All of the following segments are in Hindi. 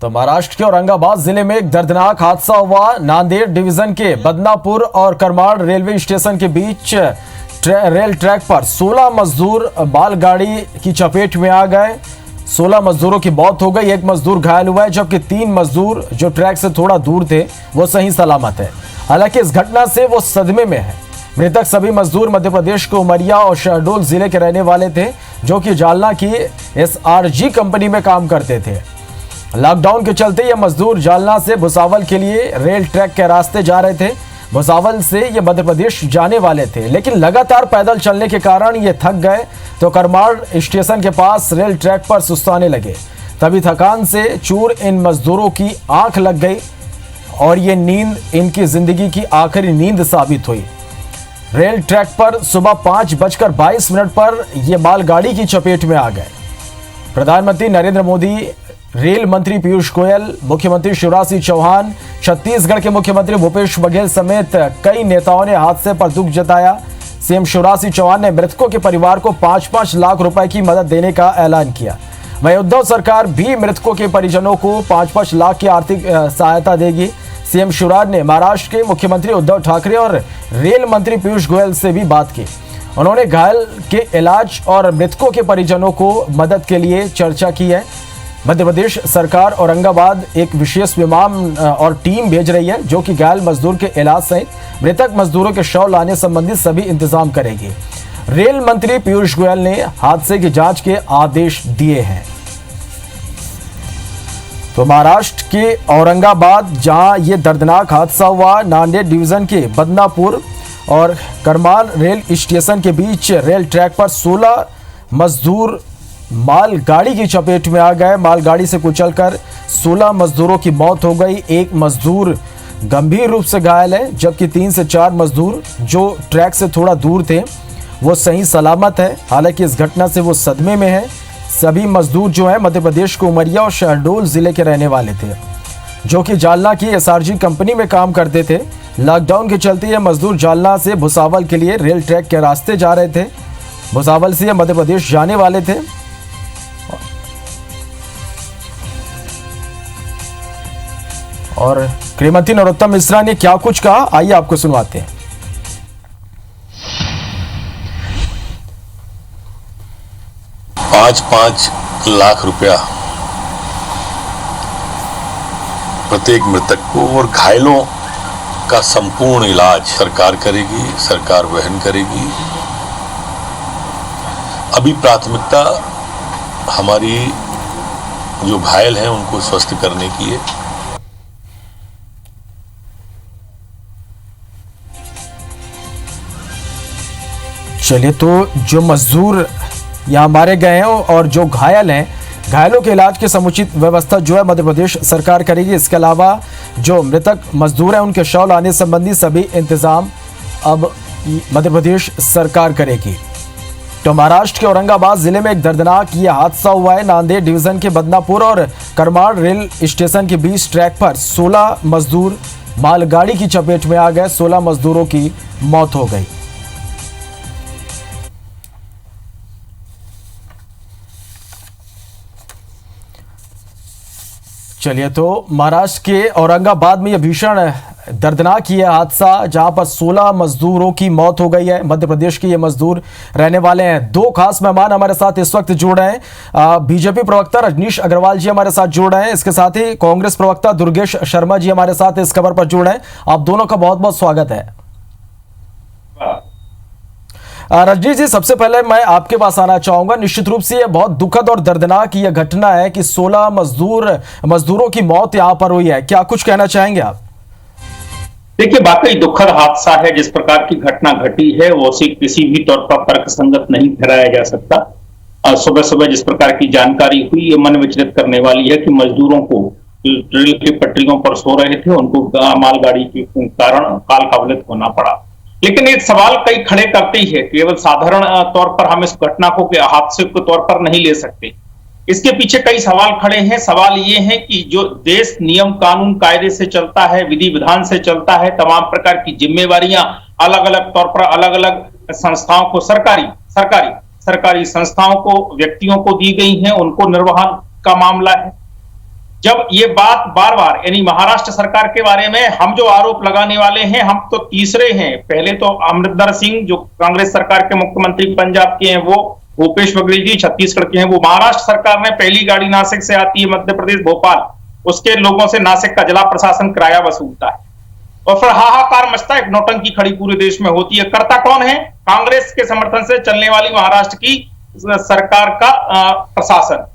तो महाराष्ट्र के औरंगाबाद जिले में एक दर्दनाक हादसा हुआ। नांदेड़ डिवीजन के बदनापुर और करमाड़ रेलवे स्टेशन के बीच रेल ट्रैक पर 16 मजदूर मालगाड़ी की चपेट में आ गए। 16 मजदूरों की मौत हो गई, एक मजदूर घायल हुआ है, जबकि 3 मजदूर जो ट्रैक से थोड़ा दूर थे वो सही सलामत है। हालांकि इस घटना से वो सदमे में है। मृतक सभी मजदूर मध्य प्रदेश के उमरिया और शहडोल जिले के रहने वाले थे, जो कि जालना की SRG कंपनी में काम करते थे। लॉकडाउन के चलते ये मजदूर जालना से भुसावल के लिए रेल ट्रैक के रास्ते जा रहे थे। भुसावल से ये मध्य प्रदेश जाने वाले थे, लेकिन लगातार पैदल चलने के कारण ये थक गए तो करमाड़ स्टेशन के पास रेल ट्रैक पर सुस्ताने लगे। तभी थकान से चूर इन मजदूरों की आंख लग गई और ये नींद इनकी जिंदगी की आखिरी नींद साबित हुई। रेल ट्रैक पर सुबह 5:22 पर यह मालगाड़ी की चपेट में आ गए। प्रधानमंत्री नरेंद्र मोदी, रेल मंत्री पीयूष गोयल, मुख्यमंत्री शिवराज सिंह चौहान, छत्तीसगढ़ के मुख्यमंत्री भूपेश बघेल समेत कई नेताओं ने हादसे पर दुख जताया। सीएम शिवराज सिंह चौहान ने मृतकों के परिवार को 5-5 लाख रुपए की मदद देने का ऐलान किया। वहीं उद्धव सरकार भी मृतकों के परिजनों को 5-5 लाख की आर्थिक सहायता देगी। सीएम शिवराज ने महाराष्ट्र के मुख्यमंत्री उद्धव ठाकरे और रेल मंत्री पीयूष गोयल से भी बात की। उन्होंने घायल के इलाज और मृतकों के परिजनों को मदद के लिए चर्चा की है। मध्य प्रदेश सरकार औरंगाबाद एक विशेष विमान और टीम भेज रही है, जो कि घायल मजदूर के इलाज सहित मृतक मजदूरों के शव लाने संबंधी सभी इंतजाम करेगी। रेल मंत्री पीयूष गोयल ने हादसे की जांच के आदेश दिए हैं। तो महाराष्ट्र के औरंगाबाद जहां ये दर्दनाक हादसा हुआ, नांदेड़ डिवीजन के बदनापुर और करमाड़ रेल स्टेशन के बीच रेल ट्रैक पर 16 मजदूर मालगाड़ी की चपेट में आ गए। मालगाड़ी से कुचलकर 16 मजदूरों की मौत हो गई। एक मजदूर गंभीर रूप से घायल है, जबकि 3 से 4 मजदूर जो ट्रैक से थोड़ा दूर थे वो सही सलामत है। हालांकि इस घटना से वो सदमे में है। सभी मजदूर जो है मध्य प्रदेश के उमरिया और शहडोल जिले के रहने वाले थे, जो कि जालना की SRG कंपनी में काम करते थे। लॉकडाउन के चलते ये मजदूर जालना से भुसावल के लिए रेल ट्रैक के रास्ते जा रहे थे। भुसावल से ये मध्य प्रदेश जाने वाले थे। और गृहमंत्री नरोत्तम मिश्रा ने क्या कुछ कहा, आइए आपको सुनवाते हैं। 5-5 लाख रुपया प्रत्येक मृतक को और घायलों का संपूर्ण इलाज सरकार करेगी, सरकार वहन करेगी। अभी प्राथमिकता हमारी जो घायल हैं उनको स्वस्थ करने की है। चलिए, तो जो मजदूर यहाँ मारे गए हैं और जो घायल हैं, घायलों के इलाज की समुचित व्यवस्था जो है मध्य प्रदेश सरकार करेगी। इसके अलावा जो मृतक मजदूर हैं उनके शव लाने संबंधी सभी इंतजाम अब मध्य प्रदेश सरकार करेगी। तो महाराष्ट्र के औरंगाबाद जिले में एक दर्दनाक ये हादसा हुआ है। नांदेड़ डिवीजन के बदनापुर और करमाड़ रेल स्टेशन के बीच ट्रैक पर 16 मजदूर मालगाड़ी की चपेट में आ गए। 16 मजदूरों की मौत हो गई। चलिए, तो महाराष्ट्र के औरंगाबाद में यह भीषण दर्दनाक ये हादसा जहां पर 16 मजदूरों की मौत हो गई है। मध्य प्रदेश के ये मजदूर रहने वाले हैं। 2 खास मेहमान हमारे साथ इस वक्त जुड़ रहे हैं। बीजेपी प्रवक्ता रजनीश अग्रवाल जी हमारे साथ जुड़ रहे हैं। इसके साथ ही कांग्रेस प्रवक्ता दुर्गेश शर्मा जी हमारे साथ इस खबर पर जुड़ रहे हैं। आप दोनों का बहुत बहुत स्वागत है। रजनीश जी, सबसे पहले मैं आपके पास आना चाहूंगा। निश्चित रूप से यह बहुत दुखद और दर्दनाक यह घटना है कि 16 मजदूरों की मौत यहां पर हुई है। क्या कुछ कहना चाहेंगे आप? देखिए, वाकई दुखद हादसा है। जिस प्रकार की घटना घटी है वो किसी भी तौर पर तर्कसंगत नहीं ठहराया जा सकता। सुबह सुबह जिस प्रकार की जानकारी हुई, ये मन विचलित करने वाली है कि मजदूरों को रेल की पटरियों पर सो रहे थे, उनको मालगाड़ी के कारण काल कवलित होना पड़ा। लेकिन एक सवाल कई खड़े करते ही है। केवल साधारण तौर पर हम इस घटना को हादसे के तौर पर नहीं ले सकते। इसके पीछे कई सवाल खड़े हैं। सवाल ये है कि जो देश नियम कानून कायदे से चलता है, विधि विधान से चलता है, तमाम प्रकार की जिम्मेवारियां अलग अलग तौर पर अलग अलग संस्थाओं को सरकारी संस्थाओं को, व्यक्तियों को दी गई हैं, उनको निर्वहन का मामला है। जब ये बात बार बार, यानी महाराष्ट्र सरकार के बारे में हम जो आरोप लगाने वाले हैं, हम तो तीसरे हैं। पहले तो अमरिंदर सिंह जो कांग्रेस सरकार के मुख्यमंत्री पंजाब के हैं, वो भूपेश बघेल जी छत्तीसगढ़ के हैं, वो महाराष्ट्र सरकार ने पहली गाड़ी नासिक से आती है मध्य प्रदेश भोपाल, उसके लोगों से नासिक का जिला प्रशासन किराया वसूलता है और फिर हाहाकार मचता है, एक नौटंकी खड़ी पूरे देश में होती है। करता कौन है? कांग्रेस के समर्थन से चलने वाली महाराष्ट्र की सरकार का प्रशासन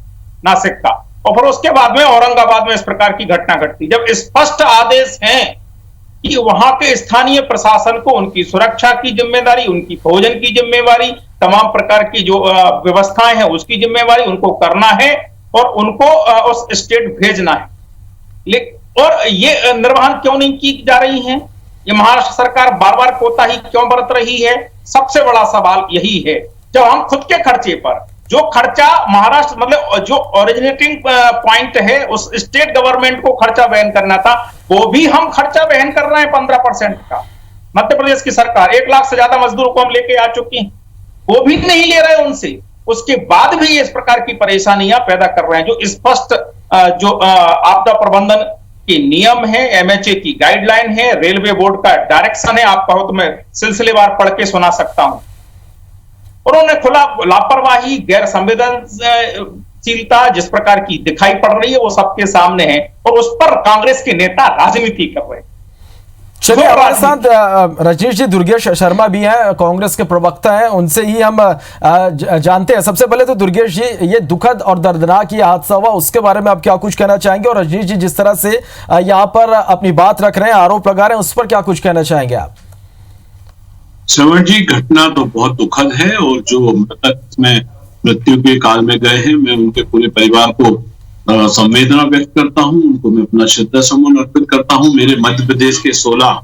नासिक का। और फिर उसके बाद में औरंगाबाद में इस प्रकार की घटना घटती, जब स्पष्ट आदेश हैं कि वहां के स्थानीय प्रशासन को उनकी सुरक्षा की जिम्मेदारी, उनकी भोजन की जिम्मेवारी, तमाम प्रकार की जो व्यवस्थाएं हैं उसकी जिम्मेवारी उनको करना है और उनको उस स्टेट भेजना है। और ये निर्वहन क्यों नहीं की जा रही है? ये महाराष्ट्र सरकार बार बार कोताही क्यों बरत रही है? सबसे बड़ा सवाल यही है। जब हम खुद के खर्चे पर, जो खर्चा महाराष्ट्र, मतलब जो ओरिजिनेटिंग पॉइंट है उस स्टेट गवर्नमेंट को खर्चा वहन करना था, वो भी हम खर्चा वहन कर रहे हैं 15% का। मध्य प्रदेश की सरकार 1 लाख से ज्यादा मजदूरों को हम लेके आ चुकी हैं, वो भी नहीं ले रहे उनसे, उसके बाद भी इस प्रकार की परेशानियां पैदा कर रहे हैं। जो स्पष्ट जो आपदा प्रबंधन के नियम है, एमएचए की गाइडलाइन है, रेलवे बोर्ड का डायरेक्शन है, आप कहो तो मैं सिलसिलेवार पढ़ के सुना सकता हूं। उन्होंने खुला लापरवाही, गैर संवेदनशीलता जिस प्रकार की दिखाई पड़ रही है वो सबके सामने है और उस पर कांग्रेस के नेता राजनीति कर रहे हैं। चलिए, हमारे साथ रजनीश जी दुर्गेश शर्मा भी हैं, कांग्रेस के प्रवक्ता हैं, उनसे ही हम जानते हैं। सबसे पहले तो दुर्गेश जी, ये दुखद और दर्दनाक ये हादसा हुआ, उसके बारे में आप क्या कुछ कहना चाहेंगे? और रजनीश जी जिस तरह से यहाँ पर अपनी बात रख रहे हैं, आरोप लगा रहे हैं, उस पर क्या कुछ कहना चाहेंगे आप? श्रवण जी, घटना तो बहुत दुखद है और जो मृतक में मृत्यु के काल में गए हैं, मैं उनके पूरे परिवार को संवेदना व्यक्त करता हूं, उनको मैं अपना श्रद्धा सुमन अर्पित करता हूं। मेरे मध्य प्रदेश के 16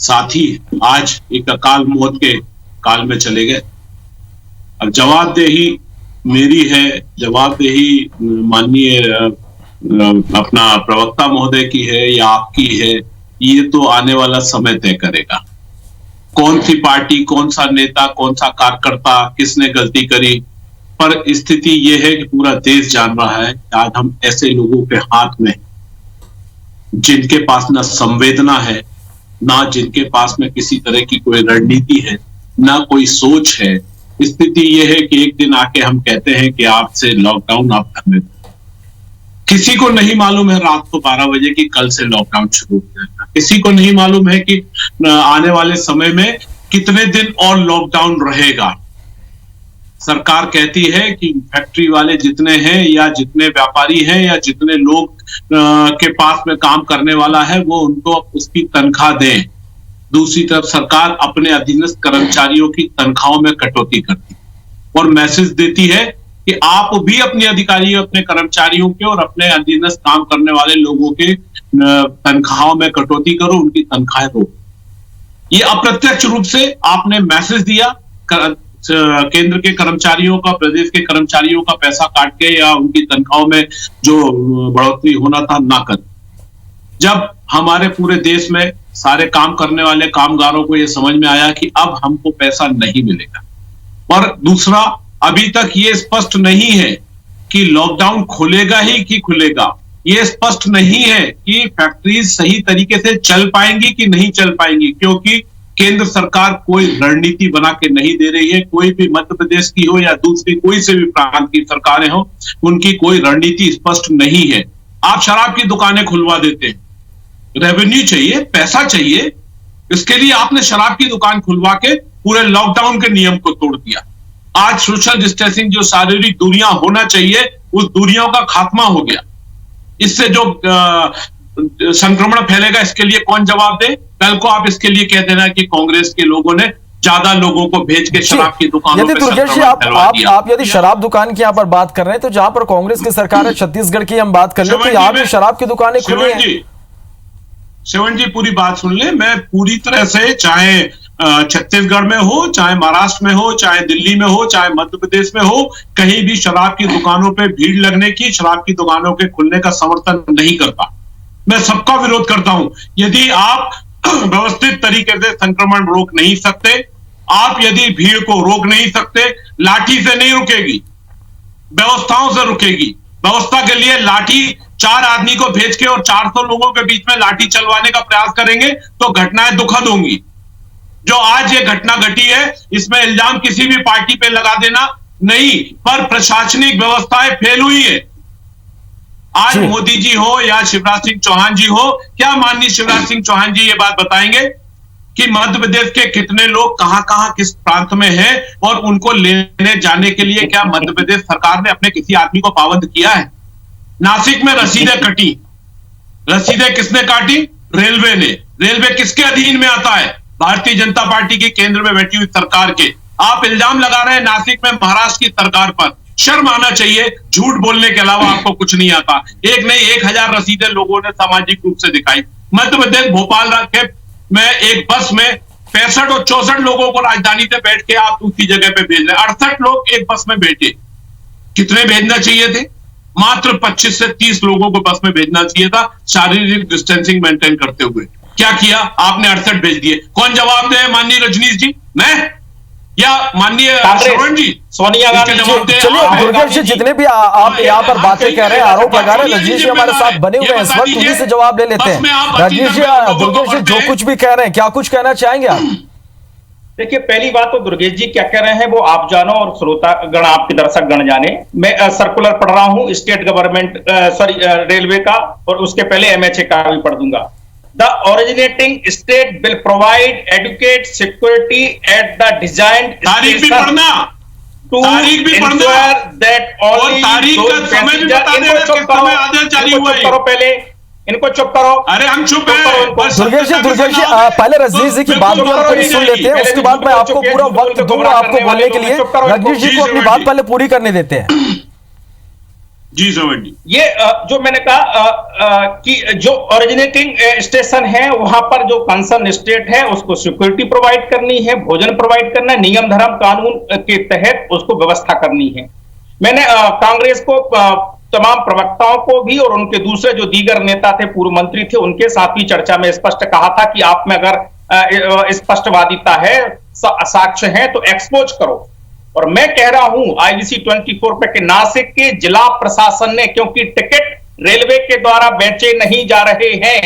साथी आज एक अकाल मौत के काल में चले गए। अब जवाबदेही मेरी है, जवाबदेही माननीय अपना प्रवक्ता महोदय की है या आपकी है, ये तो आने वाला समय तय करेगा। कौन सी पार्टी, कौन सा नेता, कौन सा कार्यकर्ता, किसने गलती करी, पर स्थिति यह है कि पूरा देश जान रहा है कि आज हम ऐसे लोगों के हाथ में, जिनके पास ना संवेदना है, ना जिनके पास में किसी तरह की कोई रणनीति है, ना कोई सोच है। स्थिति यह है कि एक दिन आके हम कहते हैं कि आपसे लॉकडाउन, आप घर में। किसी को नहीं मालूम है रात को 12 बजे की कल से लॉकडाउन शुरू हो जाएगा। किसी को नहीं मालूम है कि आने वाले समय में कितने दिन और लॉकडाउन रहेगा। सरकार कहती है कि फैक्ट्री वाले जितने हैं या जितने व्यापारी हैं या जितने लोग के पास में काम करने वाला है, वो उनको उसकी तनख्वाह दें। दूसरी तरफ सरकार अपने अधीनस्थ कर्मचारियों की तनख्वाहों में कटौती करती और मैसेज देती है कि आप भी अपने अधिकारियों, अपने कर्मचारियों के और अपने अधीनस्थ काम करने वाले लोगों के तनख्वाहों में कटौती करो, उनकी तनख्वाहें रोको। ये अप्रत्यक्ष रूप से आपने मैसेज दिया केंद्र के कर्मचारियों का, प्रदेश के कर्मचारियों का पैसा काट के या उनकी तनख्वाहों में जो बढ़ोतरी होना था ना कर। जब हमारे पूरे देश में सारे काम करने वाले कामगारों को यह समझ में आया कि अब हमको पैसा नहीं मिलेगा, और दूसरा, अभी तक ये स्पष्ट नहीं है कि लॉकडाउन खुलेगा ही कि खुलेगा। ये स्पष्ट नहीं है कि फैक्ट्रीज सही तरीके से चल पाएंगी कि नहीं चल पाएंगी, क्योंकि केंद्र सरकार कोई रणनीति बना के नहीं दे रही है। कोई भी मध्य प्रदेश की हो या दूसरी कोई से भी प्रांत की सरकारें हो, उनकी कोई रणनीति स्पष्ट नहीं है। आप शराब की दुकानें खुलवा देते हैं, रेवेन्यू चाहिए, पैसा चाहिए, इसके लिए आपने शराब की दुकान खुलवा के पूरे लॉकडाउन के नियम को तोड़ दिया। आज सोशल डिस्टेंसिंग, जो शारीरिक दूरियां होना चाहिए, उस दूरियों का खात्मा हो गया। इससे जो संक्रमण फैलेगा, इसके लिए कौन जवाब दे? कल को आप इसके लिए कह देना कि कांग्रेस के लोगों ने ज्यादा लोगों को भेज के शराब की दुकानों पे संक्रमण फैलवा दिया। आप यदि शराब दुकान की यहाँ पर बात कर रहे हैं, तो जहां पर कांग्रेस की सरकार है, छत्तीसगढ़ की हम बात कर रहे हैं, तो यहाँ भी शराब की दुकानें खुली हैं। शिवन जी, पूरी बात सुन ले। मैं पूरी तरह से, चाहे छत्तीसगढ़ में हो, चाहे महाराष्ट्र में हो, चाहे दिल्ली में हो, चाहे मध्य प्रदेश में हो, कहीं भी शराब की दुकानों पे भीड़ लगने की, शराब की दुकानों के खुलने का समर्थन नहीं करता। मैं सबका विरोध करता हूं। यदि आप व्यवस्थित तरीके से संक्रमण रोक नहीं सकते, आप यदि भीड़ को रोक नहीं सकते, लाठी से नहीं रुकेगी, व्यवस्थाओं से रुकेगी। व्यवस्था के लिए लाठी 4 आदमी को भेज के और 400 लोगों के बीच में लाठी चलवाने का प्रयास करेंगे तो घटनाएं दुखद होंगी। जो आज ये घटना घटी है, इसमें इल्जाम किसी भी पार्टी पे लगा देना नहीं, पर प्रशासनिक व्यवस्थाएं फेल हुई है। आज मोदी जी हो या शिवराज सिंह चौहान जी हो, क्या माननीय शिवराज सिंह चौहान जी ये बात बताएंगे कि मध्य प्रदेश के कितने लोग कहां कहां किस प्रांत में हैं और उनको लेने जाने के लिए क्या मध्य प्रदेश सरकार ने अपने किसी आदमी को पाबंद किया है? नासिक में रसीदें कटी, रसीदें किसने काटी? रेलवे ने। रेलवे किसके अधीन में आता है? भारतीय जनता पार्टी की केंद्र में बैठी हुई सरकार के। आप इल्जाम लगा रहे हैं नासिक में महाराष्ट्र की सरकार पर। शर्म आना चाहिए। झूठ बोलने के अलावा आपको कुछ नहीं आता। एक नहीं 1000 रसीदें लोगों ने सामाजिक रूप से दिखाई। मध्य प्रदेश भोपाल में एक बस में 65 और 64 लोगों को राजधानी से बैठ के आप दूसरी जगह पे भेज रहे हैं। 68 लोग एक बस में बैठे। कितने भेजना चाहिए थे? मात्र 25 से 30 लोगों को बस में भेजना चाहिए था, शारीरिक डिस्टेंसिंग मेंटेन करते हुए। क्या किया आपने? 68 भेज दिए। कौन जवाब दे? माननीय रजनीश जी, मैं या माननीय श्रवण जी, सोनिया गांधी? चलिए दुर्गेश जी, जितने भी आप यहाँ पर बातें कह रहे हैं, आरोप लगा रहे हैं, रजनीश जी हमारे साथ बने हुए हैं इस वक्त, उन्हीं से जवाब ले लेते हैं। रजनीश जी, दुर्गेश जी जो कुछ भी कह रहे हैं, क्या कुछ कहना चाहेंगे आप? देखिए, पहली बात तो दुर्गेश जी क्या कह रहे हैं वो आप जानो और श्रोता गण, आपके दर्शक गण जाने। मैं सर्कुलर पढ़ रहा हूं स्टेट गवर्नमेंट रेलवे का, और उसके पहले एमएचए का भी पढ़ दूंगा। The originating state will provide adequate security at the designed तारीख भी पढ़ना, to ensure that only those passengers। करो पहले, इनको चुप करो। अरे हम चुप हैं। दुर्गेश जी, पहले रजनीश जी की बात भी हम थोड़ी सुन लेते हैं, उसके बाद मैं आपको पूरा वक्त दूंगा आपको बोलने के लिए। रजनीश जी को अपनी बात पहले पूरी करने देते हैं। जी श्रवण जी, ये जो मैंने कहा कि जो ओरिजिनेटिंग स्टेशन है वहां पर जो कंसर्न स्टेट है उसको सिक्योरिटी प्रोवाइड करनी है, भोजन प्रोवाइड करना है, नियम धर्म कानून के तहत उसको व्यवस्था करनी है। मैंने कांग्रेस को तमाम प्रवक्ताओं को भी और उनके दूसरे जो दीगर नेता थे, पूर्व मंत्री थे, उनके साथ भी चर्चा में स्पष्ट कहा था कि आप में अगर स्पष्टवादिता है, साक्ष्य है तो एक्सपोज करो। और मैं कह रहा हूं IBC 24 पे कि नासिक के जिला प्रशासन ने, क्योंकि टिकट रेलवे के द्वारा बेचे नहीं जा रहे हैं,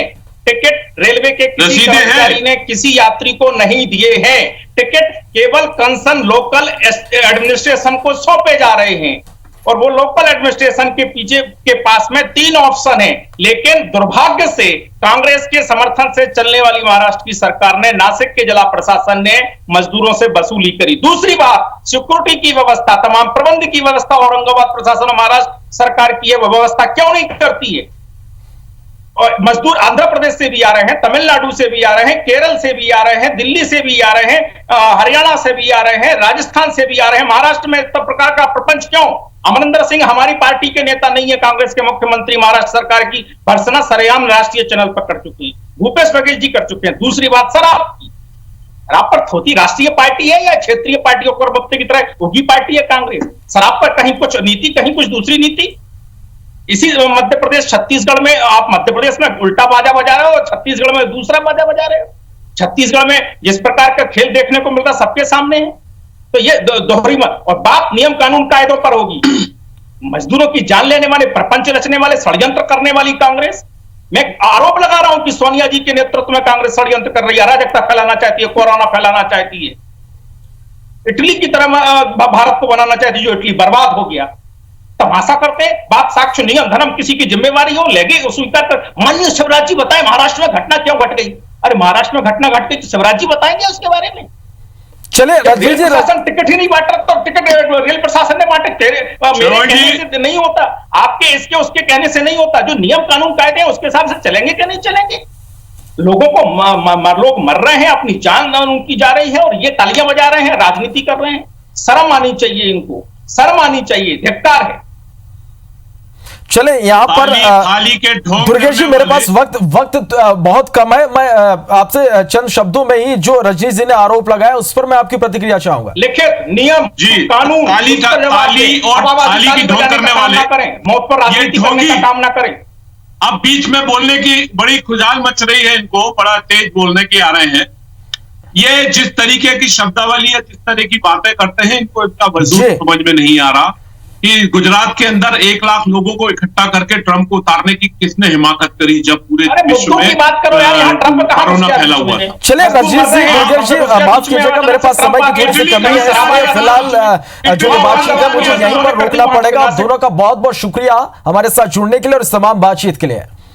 टिकट रेलवे के किसी कर्मचारी ने किसी यात्री को नहीं दिए हैं, टिकट केवल कंसर्न लोकल एडमिनिस्ट्रेशन को सौंपे जा रहे हैं। और वो लोकल एडमिनिस्ट्रेशन के पीछे के पास में 3 ऑप्शन है, लेकिन दुर्भाग्य से कांग्रेस के समर्थन से चलने वाली महाराष्ट्र की सरकार ने, नासिक के जिला प्रशासन ने मजदूरों से वसूली करी। दूसरी बात, सिक्योरिटी की व्यवस्था, तमाम प्रबंध की व्यवस्था औरंगाबाद प्रशासन महाराष्ट्र सरकार की है, वो व्यवस्था क्यों नहीं करती है? और मजदूर आंध्र प्रदेश से भी आ रहे हैं, तमिलनाडु से भी आ रहे हैं, केरल से भी आ रहे हैं, दिल्ली से भी आ रहे हैं, हरियाणा से भी आ रहे हैं, राजस्थान से भी आ रहे हैं। महाराष्ट्र में इस प्रकार का प्रपंच क्यों? अमरिंदर सिंह हमारी पार्टी के नेता नहीं है, कांग्रेस के मुख्यमंत्री महाराष्ट्र सरकार की भर्त्सना सरेआम राष्ट्रीय चैनल पर कर चुके हैं, भूपेश बघेल जी कर चुके हैं। दूसरी बात, शराब की, शराब पर थोड़ी राष्ट्रीय पार्टी है या क्षेत्रीय पार्टियों को मुफ्त की तरह होगी पार्टी है कांग्रेस? शराब पर कहीं कुछ नीति, कहीं कुछ दूसरी नीति। इसी मध्य प्रदेश, छत्तीसगढ़ में आप मध्य प्रदेश में उल्टा बाजा बजा रहे हो, छत्तीसगढ़ में दूसरा बाजा बजा रहे हो। छत्तीसगढ़ में जिस प्रकार का खेल देखने को मिलता सबके सामने है, तो ये दोहरी मत। और बात नियम कानून कायदों पर होगी। मजदूरों की जान लेने वाले, प्रपंच रचने वाले, षड्यंत्र करने वाली कांग्रेस। मैं आरोप लगा रहा हूं कि सोनिया जी के नेतृत्व में कांग्रेस षड्यंत्र कर रही है, अराजकता फैलाना चाहती है, कोरोना फैलाना चाहती है, इटली की तरह भारत को बनाना चाहती है जो इटली बर्बाद हो गया। तमाशा करते हैं। बात साक्ष्य, नियम धर्म किसी की जिम्मेवारी हो, लेगे स्वीकार कर। माननीय शिवराज जी बताएं महाराष्ट्र में घटना क्यों घट गई? अरे महाराष्ट्र में घटना घट गई तो शिवराज जी बताएंगे उसके बारे में। चले रेल प्रशासन टिकट ही नहीं बांट रहा, तो टिकट रेल प्रशासन ने बांटे, मेरे कहने से नहीं होता, आपके इसके उसके कहने से नहीं होता। जो नियम कानून कायदे हैं उसके हिसाब से चलेंगे क्या नहीं चलेंगे? लोगों को लोग मर रहे हैं, अपनी जान उनकी जा रही है और ये तालियां बजा रहे हैं, राजनीति कर रहे हैं। शर्म आनी चाहिए इनको, शर्म आनी चाहिए, धिक्कार है। चले यहाँ पर दुर्गेश जी, मेरे पास वक्त बहुत कम है। मैं आपसे चंद शब्दों में ही जो रजनीश जी ने आरोप लगाया उस पर मैं आपकी प्रतिक्रिया चाहूंगा। लिखित नियम कानून ताली की ढोंग करने वाले करें, मौत पर राजनीति करने का काम ना करें। अब बीच में बोलने की बड़ी खुजाल मच रही है, इनको बड़ा तेज बोलने की आ रहे हैं। ये जिस तरीके की शब्दावली है, जिस तरह की बातें करते हैं, इनको इसका वजूद समझ में नहीं आ रहा। कि गुजरात के अंदर 1 लाख लोगों को इकट्ठा करके ट्रंप को उतारने की किसने हिमाकत करी जब पूरे विश्व में कोरोना फैला हुआ था। चलिए रंजीत जी, मुर्गेश जी, माफ कीजिएगा, मेरे पास समय की थोड़ी सी कमी है, इसलिए फिलहाल जो बातचीत है मुझे यहीं पर रोकना पड़ेगा। आप दोनों का बहुत बहुत शुक्रिया हमारे साथ जुड़ने के लिए और इस तमाम बातचीत के लिए।